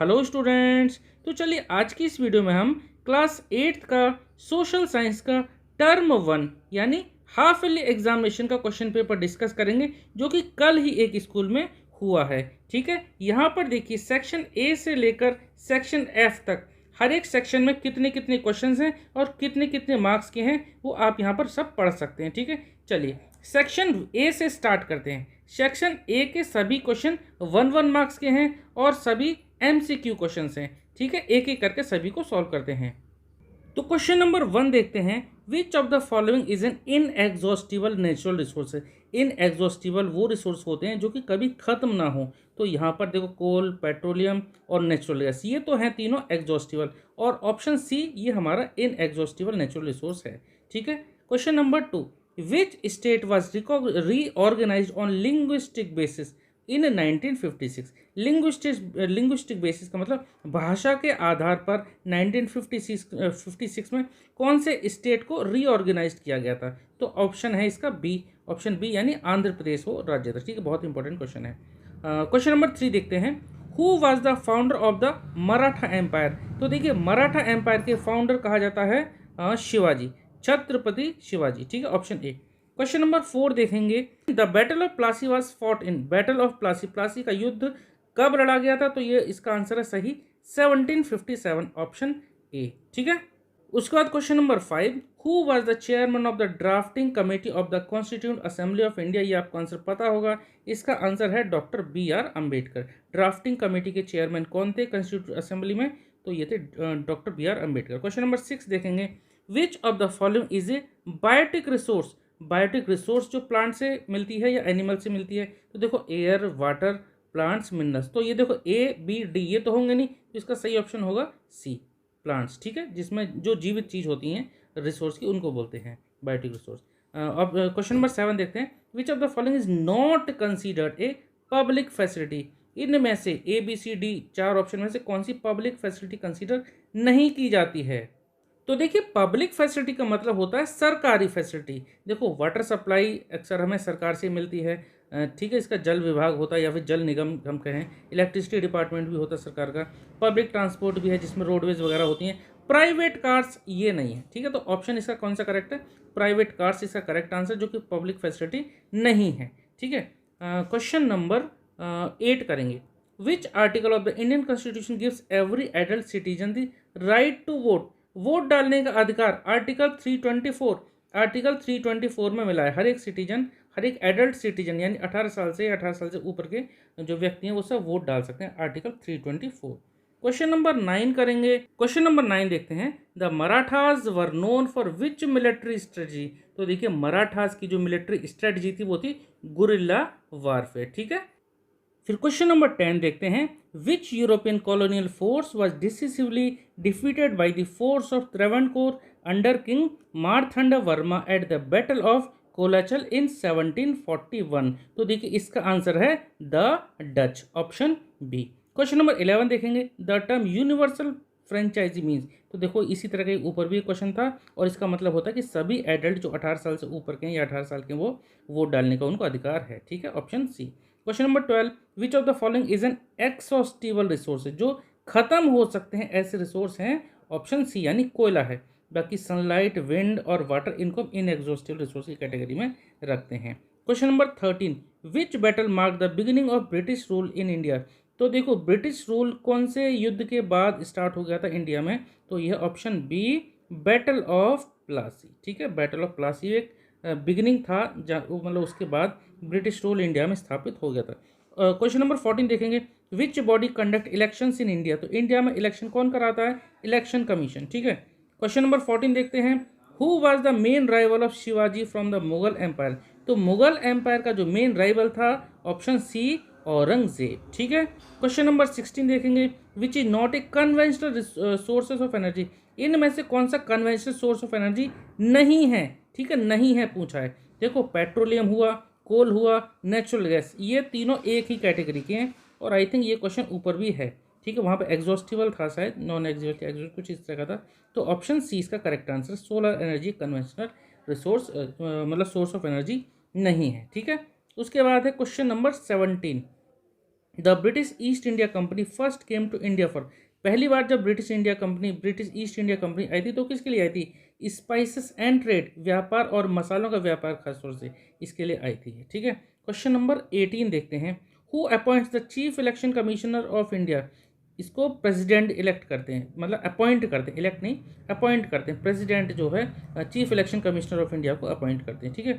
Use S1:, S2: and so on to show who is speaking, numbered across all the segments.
S1: Hello students. तो चलिए आज की इस वीडियो में हम क्लास 8th का सोशल साइंस का टर्म 1 यानी हाफ ईयरली एग्जामिनेशन का क्वेश्चन पेपर डिस्कस करेंगे, जो कि कल ही एक स्कूल में हुआ है। ठीक है, यहाँ पर देखिए सेक्शन ए से लेकर सेक्शन एफ तक हर एक सेक्शन में कितने कितने क्वेश्चंस हैं और कितने कितने मार्क्स के हैं वो आप यहाँ पर सब पढ़ सकते हैं। ठीक है, चलिए सेक्शन ए से स्टार्ट करते हैं। सेक्शन ए के सभी क्वेश्चन 1 मार्क्स के हैं और सभी MCQ क्वेश्चंस हैं। ठीक है, एक एक करके सभी को सॉल्व करते हैं। तो क्वेश्चन नंबर 1 देखते हैं। विच of the following is N inexhaustible natural resource. Inexhaustible वो रिसोर्स होते हैं जो कि कभी खत्म ना हो। तो यहाँ पर देखो कोल, पेट्रोलियम और नेचुरल गैस, ये तो हैं तीनों एग्जॉस्टिबल, और ऑप्शन सी ये हमारा इनएग्जॉस्टिबल नेचुरल रिसोर्स है। ठीक है, question number 2, which state was reorganized on linguistic basis in 1956। Linguistic basis का मतलब भाषा के आधार पर 1956 में कौन से स्टेट को रीऑर्गेनाइज किया गया था। तो ऑप्शन है इसका बी, ऑप्शन बी यानी आंध्र प्रदेश वो राज्य था। ठीक है, बहुत इंपॉर्टेंट क्वेश्चन है। क्वेश्चन नंबर 3 देखते हैं। Who was the founder of the Maratha empire. तो देखिए मराठा एम्पायर के फाउंडर कहा जाता है शिवाजी, छत्रपति शिवाजी। ठीक है, ऑप्शन ए। क्वेश्चन नंबर 4 देखेंगे। The battle of Plassey was fought in. Battle of Plassey, Plassey का युद्ध कब लड़ा गया था। तो ये इसका आंसर है सही 1757, ऑप्शन ए। ठीक है, उसके बाद question number 5, who was the chairman of the drafting committee of the constituent assembly of India. ये आपको आंसर पता होगा, इसका आंसर है doctor BR Ambedkar. Drafting committee के चेयरमैन कौन थे कॉन्स्टिट्यूंट असेंबली में। तो ये थे doctor BR Ambedkar. Question number 6 देखेंगे। Which of the following is a biotic resource. Biotic resource जो प्लांट से मिलती है या एनिमल से मिलती है। तो देखो एयर, वाटर, प्लांट्स, मिनरल्स। तो ये देखो A B D ये तो होंगे नहीं, तो इसका सही ऑप्शन होगा सी, प्लांट्स। ठीक है, जिसमें जो जीवित चीज होती हैं रिसोर्स की उनको बोलते हैं बायोटिक रिसोर्स। अब क्वेश्चन नंबर 7 देखते हैं। विच of the following is not considered a public facility. इनमें से ABCD 4 ऑप्शन में से कौन सी पब्लिक फैसिलिटी कंसीडर नहीं की जाती है। तो देखिए पब्लिक फैसिलिटी का मतलब होता है सरकारी फैसिलिटी। देखो वाटर सप्लाई अक्सर हमें सरकार से मिलती है। ठीक है, इसका जल विभाग होता है या फिर जल निगम हम कहें। इलेक्ट्रिसिटी डिपार्टमेंट भी होता है सरकार का। पब्लिक ट्रांसपोर्ट भी है जिसमें रोडवेज वगैरह होती हैं। प्राइवेट कार्स ये नहीं है। ठीक है, तो ऑप्शन इसका कौन सा करेक्ट है, प्राइवेट कार्स इसका करेक्ट आंसर, जो कि पब्लिक फैसिलिटी नहीं है। ठीक है, क्वेश्चन नंबर 8 करेंगे। Which article of the Indian constitution gives every adult citizen the right to vote. Vote डालने का अधिकार आर्टिकल 324, आर्टिकल 324 में मिला है। हर एक सिटीजन, हर एक एडल्ट सिटीजन यानी 18 साल से 18 साल से ऊपर के जो व्यक्ति हैं वो सब वोट डाल सकते हैं, आर्टिकल 324। क्वेश्चन नंबर 9 करेंगे। क्वेश्चन नंबर 9 देखते हैं। The Marathas were known for which military strategy. तो देखिए मराठाज की जो मिलिट्री स्ट्रेटजी थी वो थी गुरिल्ला वारफेयर। ठीक है, फिर क्वेश्चन नंबर 10 देखते हैं। Which European colonial force was decisively defeated by the force of Travancore under king Marthanda Varma at the battle of Colachel in 1741। तो देखिए इसका आंसर है the Dutch, option B. Question number 11 देखेंगे। The term universal franchise means. तो देखो इसी तरह के ऊपर भी क्वेश्चन था, और इसका मतलब होता है कि सभी एडल्ट जो 18 साल से ऊपर के हैं या 18 साल के वो वोट डालने का उनको अधिकार है। ठीक है, option C. Question number 12, which of the following is an exhaustible resource. जो खत्म हो सकते हैं ऐसे रिसोर्स हैं, ऑप्शन सी यानी कोयला है। बाकी सनलाइट, विंड और वाटर इनको इनएग्जॉस्टिबल रिसोर्स की कैटेगरी में रखते हैं। Question number 13, which battle mark the beginning of British rule in India. तो देखो ब्रिटिश रूल कौन से युद्ध के बाद स्टार्ट हो गया था इंडिया में। तो यह option B, battle of Plassey. ठीक है, बैटल ऑफ प्लासी एक बिगिनिंग था, मतलब उसके बाद ब्रिटिश रूल इंडिया में स्थापित हो गया था। क्वेश्चन नंबर 14 देखेंगे। Which body conduct elections in India. तो इंडिया में इलेक्शन कौन कराता है, इलेक्शन कमीशन। ठीक है, क्वेश्चन नंबर 14 देखते हैं। Who was the main rival of Shivaji from the Mughal empire. तो मुगल एम्पायर का जो मेन राइवल था, ऑप्शन सी औरंगजेब। ठीक है, क्वेश्चन नंबर 16 देखेंगे। Which is not a conventional sources of energy. इनमें से कौन सा कन्वेंशनल सोर्स ऑफ एनर्जी नहीं है। ठीक है, नहीं है पूछा है। देखो पेट्रोलियम हुआ, कोल हुआ, नेचुरल गैस, ये तीनों एक ही कैटेगरी के हैं, और आई थिंक ये क्वेश्चन ऊपर भी है। ठीक है, वहाँ पे एग्जॉस्टिबल था शायद, नॉन एग्जॉस्टिबल कुछ इस तरह का था। तो ऑप्शन सी इसका correct answer, solar energy conventional resource मतलब सोर्स ऑफ एनर्जी नहीं है। ठीक है, उसके बाद है question number 17। The British East India company first came to India for, पहली बार जब ब्रिटिश ईस्ट इंडिया कंपनी आई थी तो किसके लिए आई थी? स्पाइसेस एंड ट्रेड, व्यापार और मसालों का व्यापार खासतौर से इसके लिए आई थी। ठीक है, क्वेश्चन नंबर 18 देखते हैं। Who appoints the chief election commissioner of India, इसको प्रेसिडेंट इलेक्ट करते हैं, मतलब अपॉइंट करते हैं, इलेक्ट नहीं अपॉइंट करते हैं। प्रेसिडेंट जो है chief election commissioner of India को अपॉइंट करते हैं। ठीक है,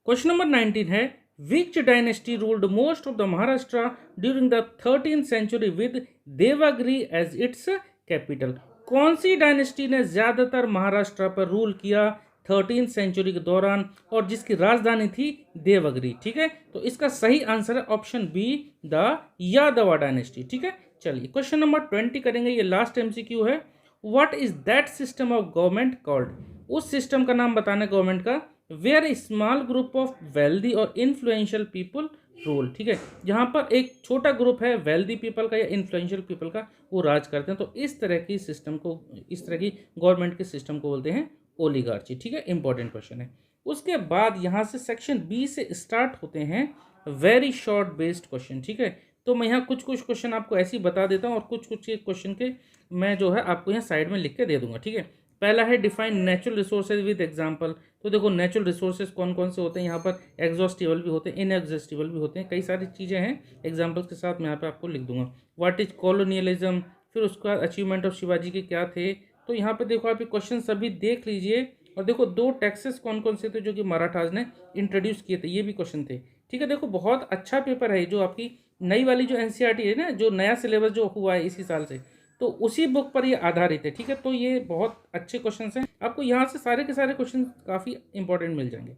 S1: क्वेश्चन नंबर 19 है which dynasty ruled most of the Maharashtra during the 13th century with Devagiri as its capital, कौन सी डायनेस्टी ने ज्यादातर महाराष्ट्र पर रूल किया 13th सेंचुरी के दौरान और जिसकी राजधानी थी देवगिरी? ठीक है, तो इसका सही आंसर है option B, the Yadava dynasty. ठीक है, चलिए क्वेश्चन नंबर 20 करेंगे, ये लास्ट एमसीक्यू है। What is that system of government called, उस सिस्टम का नाम बताना गवर्नमेंट का where a small group of wealthy और इन्फ्लुएंशियल पीपल रूल। ठीक है, जहां पर एक छोटा ग्रुप है वेल्दी पीपल का या इन्फ्लुएंशियल पीपल का, वो राज करते हैं, तो इस तरह की सिस्टम को, इस तरह की गवर्नमेंट के सिस्टम को बोलते हैं ओलिगार्ची। ठीक है, इंपॉर्टेंट क्वेश्चन है। उसके बाद यहां से सेक्शन बी से स्टार्ट होते हैं वेरी शॉर्ट बेस्ड क्वेश्चन। ठीक है, तो मैं यहाँ कुछ कुछ क्वेश्चन आपको ऐसे ही बता देता हूँ और कुछ कुछ क्वेश्चन के मैं जो है आपको यहाँ साइड में लिख के दे दूंगा। ठीक है, पहला है define natural resources with example. तो देखो नेचुरल रिसोर्सेज कौन कौन से होते हैं, यहाँ पर एग्जॉस्टिबल भी होते हैं, इनएग्जॉस्टिबल भी होते हैं, कई सारी चीज़ें हैं, एग्जांपल्स के साथ मैं यहाँ पे आपको लिख दूंगा। व्हाट इज कॉलोनियलिज्म, फिर उसका अचीवमेंट ऑफ शिवाजी के क्या थे। तो यहाँ पे देखो आप ये क्वेश्चन सभी देख लीजिए और देखो दो टैक्सेस कौन कौन से थे जो कि मराठाज ने इंट्रोड्यूस किए थे, ये भी क्वेश्चन थे। ठीक है, देखो बहुत अच्छा पेपर है जो आपकी नई वाली जो एनसीईआरटी है ना, जो नया सिलेबस जो हुआ है इसी साल से, तो उसी बुक पर ये आधारित है। ठीक है, तो ये बहुत अच्छे क्वेश्चंस हैं, आपको यहाँ से सारे के सारे क्वेश्चन काफ़ी इंपॉर्टेंट मिल जाएंगे।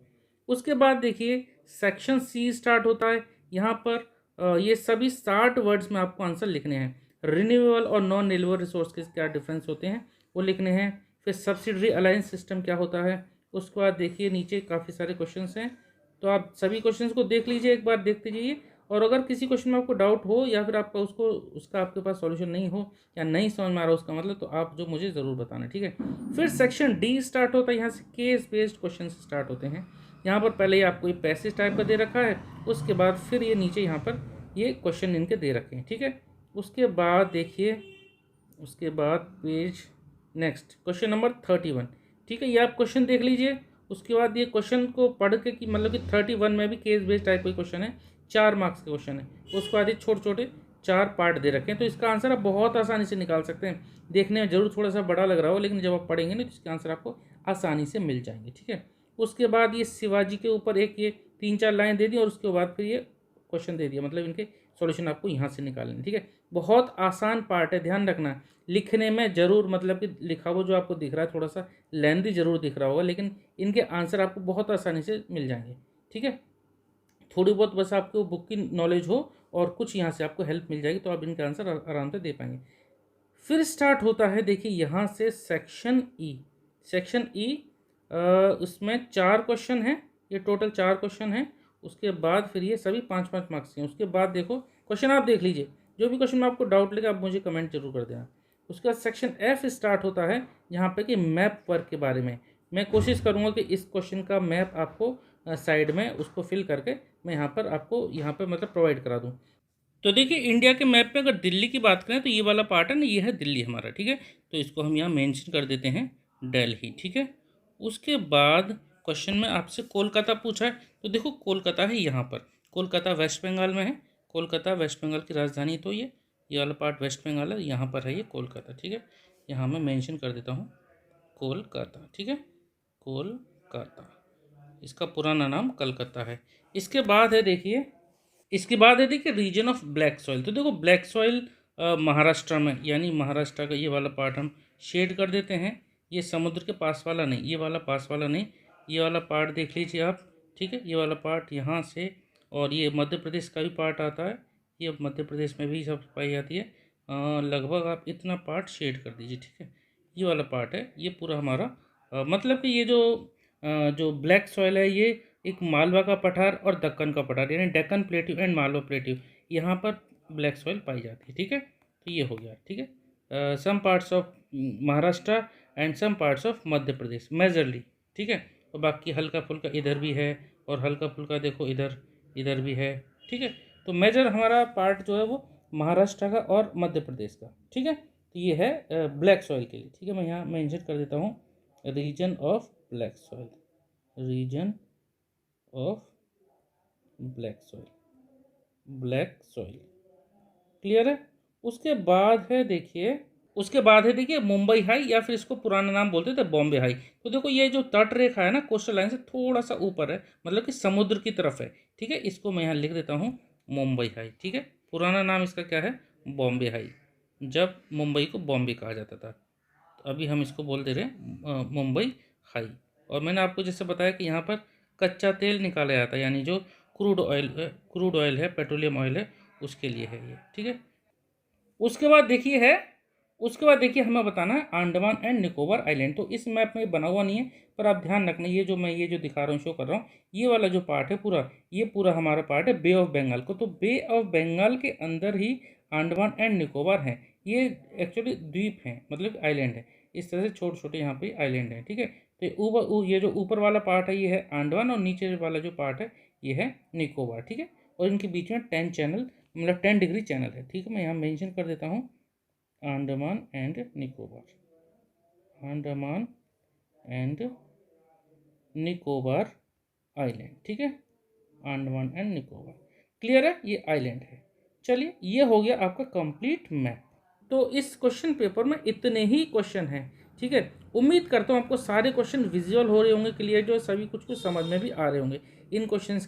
S1: उसके बाद देखिए सेक्शन सी स्टार्ट होता है, यहाँ पर ये सभी 60 वर्ड्स में आपको आंसर लिखने हैं। रिन्यूएबल और नॉन रिन्यूएबल रिसोर्स के क्या डिफरेंस होते हैं वो लिखने हैं। फिर सब्सिडरी अलायंस सिस्टम क्या होता है। उसके बाद देखिए नीचे काफ़ी सारे क्वेश्चन हैं, तो आप सभी क्वेश्चन को देख लीजिए, एक बार देखते जाइए, और अगर किसी क्वेश्चन में आपको डाउट हो या फिर आपका उसका आपके पास सॉल्यूशन नहीं हो या नहीं समझ में आ रहा उसका मतलब, तो आप जो मुझे ज़रूर बताना। ठीक है, फिर सेक्शन डी स्टार्ट होता है, यहाँ से केस बेस्ड क्वेश्चन स्टार्ट होते हैं। यहाँ पर पहले ही आपको ये पैसेज टाइप का दे रखा है, उसके बाद फिर ये नीचे यहाँ पर ये क्वेश्चन इनके दे रखे हैं। ठीक है, उसके बाद देखिए, उसके बाद पेज नेक्स्ट क्वेश्चन नंबर 31। ठीक है, ये आप क्वेश्चन देख लीजिए। उसके बाद ये क्वेश्चन को पढ़ के कि मतलब कि 31 में भी केस बेस्ड टाइप का क्वेश्चन है, 4 मार्क्स के क्वेश्चन है। उसके बाद ये छोटे छोटे 4 पार्ट दे रखे हैं, तो इसका आंसर आप बहुत आसानी से निकाल सकते हैं। देखने में जरूर थोड़ा सा बड़ा लग रहा हो, लेकिन जब आप पढ़ेंगे ना तो इसके आंसर आपको आसानी से मिल जाएंगे। ठीक है, उसके बाद ये शिवाजी के ऊपर एक ये 3-4 लाइन दे दी और उसके बाद फिर ये क्वेश्चन दे दिया, मतलब इनके सॉल्यूशन आपको यहाँ से निकालने। ठीक है, बहुत आसान पार्ट है, ध्यान रखना। लिखने में जरूर मतलब कि लिखा हुआ जो आपको दिख रहा है थोड़ा सा लेंथी जरूर दिख रहा होगा, लेकिन इनके आंसर आपको बहुत आसानी से मिल जाएंगे। ठीक है, थोड़ी बहुत बस आपको बुक की नॉलेज हो और कुछ यहाँ से आपको हेल्प मिल जाएगी, तो आप इनके आंसर आराम से दे पाएंगे। फिर स्टार्ट होता है देखिए यहाँ से सेक्शन ई। सेक्शन ई उसमें 4 क्वेश्चन हैं, ये टोटल 4 क्वेश्चन हैं। उसके बाद फिर ये सभी 5-5 मार्क्स हैं। उसके बाद देखो क्वेश्चन आप देख लीजिए, जो भी क्वेश्चन में आपको डाउट लगे आप मुझे कमेंट जरूर कर देना। उसके बाद सेक्शन एफ स्टार्ट होता है, यहाँ पे कि मैप वर्क के बारे में। मैं कोशिश करूँगा कि इस क्वेश्चन का मैप आपको साइड में उसको फिल करके मैं यहाँ पर आपको यहाँ पर मतलब प्रोवाइड करा दूँ। तो देखिए इंडिया के मैप में अगर दिल्ली की बात करें तो ये वाला पार्ट है ना, ये है दिल्ली हमारा। ठीक है, तो इसको हम यहाँ मेंशन कर देते हैं दिल्ली। ठीक है, उसके बाद क्वेश्चन में आपसे कोलकाता पूछा है, तो देखो कोलकाता है यहाँ पर, कोलकाता वेस्ट बंगाल में है, कोलकाता वेस्ट बंगाल की राजधानी। तो ये वाला पार्ट वेस्ट बंगाल है, यहाँ पर है ये कोलकाता। ठीक है, यहाँ मैं मेंशन कर देता हूँ कोलकाता। ठीक है, कोलकाता, इसका पुराना नाम कलकत्ता है। इसके बाद है देखिए, इसके बाद है देखिए रीजन ऑफ ब्लैक सॉइल। तो देखो ब्लैक सॉइल महाराष्ट्र में, यानी महाराष्ट्र का ये वाला पार्ट हम शेड कर देते हैं। ये समुद्र के पास वाला नहीं, ये वाला पास वाला नहीं, ये वाला पार्ट देख लीजिए आप। ठीक है, ये वाला पार्ट यहाँ से, और ये मध्य प्रदेश का भी पार्ट आता है, ये मध्य प्रदेश में भी सब पाई जाती है। लगभग आप इतना पार्ट शेड कर दीजिए। ठीक है, ये वाला पार्ट है, ये पूरा हमारा मतलब कि ये जो ब्लैक सॉइल है, ये एक मालवा का पठार और दक्कन का पठार, यानी Deccan plateau and Malwa plateau, यहाँ पर ब्लैक सॉइल पाई जाती है। ठीक है, तो ये हो गया। ठीक है, some parts of Maharashtra and some parts of Madhya Pradesh majorly. ठीक है, और बाकी हल्का फुल्का इधर भी है और हल्का फुल्का देखो इधर भी है। ठीक है, तो मेजर हमारा पार्ट जो है वो महाराष्ट्र का और मध्य प्रदेश का, ठीक है। तो ये है ब्लैक सॉइल के लिए, ठीक है। मैं यहाँ मेंशन कर देता हूँ region of black soil, region of black soil, black soil, clear है। उसके बाद है देखिए, उसके बाद है देखिए मुंबई हाई, या फिर इसको पुराना नाम बोलते थे बॉम्बे हाई। तो देखो ये जो तट रेखा है ना कोस्टल लाइन से थोड़ा सा ऊपर है, मतलब कि समुद्र की तरफ है, ठीक है। इसको मैं यहाँ लिख देता हूँ मुंबई हाई, ठीक है। पुराना नाम इसका क्या है, बॉम्बे हाई, जब मुंबई को बॉम्बे कहा जाता था। तो अभी हम इसको बोल दे रहे हैं मुंबई हाई। और मैंने आपको जैसे बताया कि यहाँ पर कच्चा तेल निकाला जाता है, यानी जो क्रूड ऑयल है, पेट्रोलियम ऑयल है, उसके लिए है ये, ठीक है। उसके बाद देखिए है, उसके बाद देखिए हमें बताना है अंडमान एंड निकोबार आइलैंड। तो इस मैप में बना हुआ नहीं है, पर आप ध्यान रखना ये जो दिखा रहा हूँ, शो कर रहा हूँ, ये वाला जो पार्ट है पूरा, ये पूरा हमारा पार्ट है बे ऑफ बंगाल को। तो बे ऑफ बंगाल के अंदर ही अंडमान एंड निकोबार है। ये एक्चुअली द्वीप है, मतलब आइलैंड है। इस तरह से छोटे छोटे यहाँ पे आइलैंड है, ठीक है। तो ये जो ऊपर वाला पार्ट है ये है अंडमान, और नीचे वाला जो पार्ट है ये है निकोबार, ठीक है। और इनके बीच में 10 चैनल, मतलब 10 डिग्री चैनल है, ठीक है। मैं यहाँ मेंशन कर देता हूँ Andaman and Nicobar, Andaman and Nicobar island, ठीक है। अंडमान एंड निकोबार, क्लियर है, ये आइलैंड है। चलिए ये हो गया आपका कंप्लीट मैप। तो इस क्वेश्चन पेपर में इतने ही क्वेश्चन हैं, ठीक है। उम्मीद करता हूँ आपको सारे क्वेश्चन विजुअल हो रहे होंगे, क्लियर, जो सभी कुछ कुछ समझ में भी आ रहे होंगे। इन क्वेश्चंस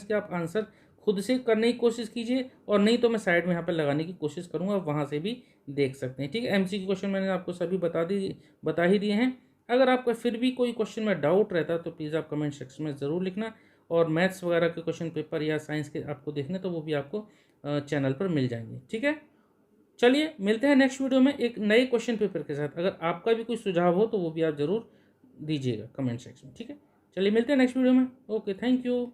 S1: के आप आंसर खुद से करने की कोशिश कीजिए, और नहीं तो मैं साइड में यहाँ पर लगाने की कोशिश करूँगा, वहाँ से भी देख सकते हैं, ठीक है। एमसीक्यू क्वेश्चन मैंने आपको सभी बता ही दिए हैं। अगर आपका फिर भी कोई क्वेश्चन में डाउट रहता है तो प्लीज़ आप कमेंट सेक्शन में ज़रूर लिखना। और मैथ्स वगैरह के क्वेश्चन पेपर या साइंस के आपको देखने, तो वो भी आपको चैनल पर मिल जाएंगे, ठीक है। चलिए मिलते हैं नेक्स्ट वीडियो में एक नए क्वेश्चन पेपर के साथ। अगर आपका भी कोई सुझाव हो तो वो भी आप ज़रूर दीजिएगा कमेंट सेक्शन में, ठीक है। चलिए मिलते हैं नेक्स्ट वीडियो में। Okay, thank you.